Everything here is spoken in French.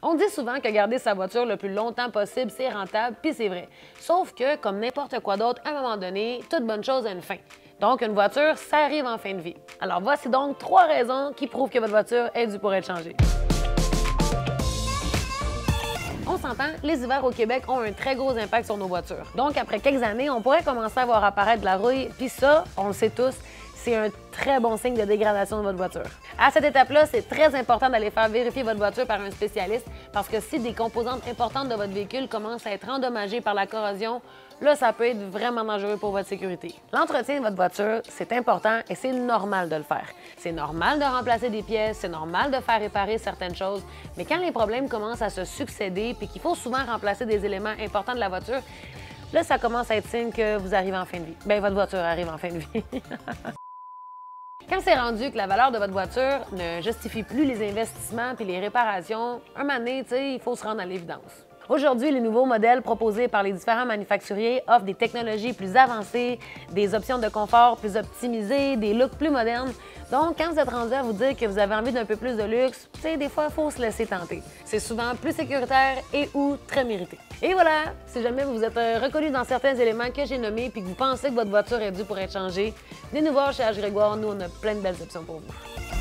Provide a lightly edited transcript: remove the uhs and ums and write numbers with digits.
On dit souvent que garder sa voiture le plus longtemps possible, c'est rentable, puis c'est vrai. Sauf que, comme n'importe quoi d'autre, à un moment donné, toute bonne chose a une fin. Donc, une voiture, ça arrive en fin de vie. Alors, voici donc 3 raisons qui prouvent que votre voiture est due pour être changée. On s'entend, les hivers au Québec ont un très gros impact sur nos voitures. Donc, après quelques années, on pourrait commencer à voir apparaître de la rouille, puis ça, on le sait tous, c'est un très bon signe de dégradation de votre voiture. À cette étape-là, c'est très important d'aller faire vérifier votre voiture par un spécialiste parce que si des composantes importantes de votre véhicule commencent à être endommagées par la corrosion, là, ça peut être vraiment dangereux pour votre sécurité. L'entretien de votre voiture, c'est important et c'est normal de le faire. C'est normal de remplacer des pièces, c'est normal de faire réparer certaines choses, mais quand les problèmes commencent à se succéder puis qu'il faut souvent remplacer des éléments importants de la voiture, là, ça commence à être signe que vous arrivez en fin de vie. Bien, votre voiture arrive en fin de vie. Quand c'est rendu que la valeur de votre voiture ne justifie plus les investissements puis les réparations, un moment donné, il faut se rendre à l'évidence. Aujourd'hui, les nouveaux modèles proposés par les différents manufacturiers offrent des technologies plus avancées, des options de confort plus optimisées, des looks plus modernes. Donc, quand vous êtes rendu à vous dire que vous avez envie d'un peu plus de luxe, des fois, il faut se laisser tenter. C'est souvent plus sécuritaire et ou très mérité. Et voilà, si jamais vous êtes reconnu dans certains éléments que j'ai nommés puis que vous pensez que votre voiture est due pour être changée, venez nous voir chez H. Grégoire, nous, on a plein de belles options pour vous.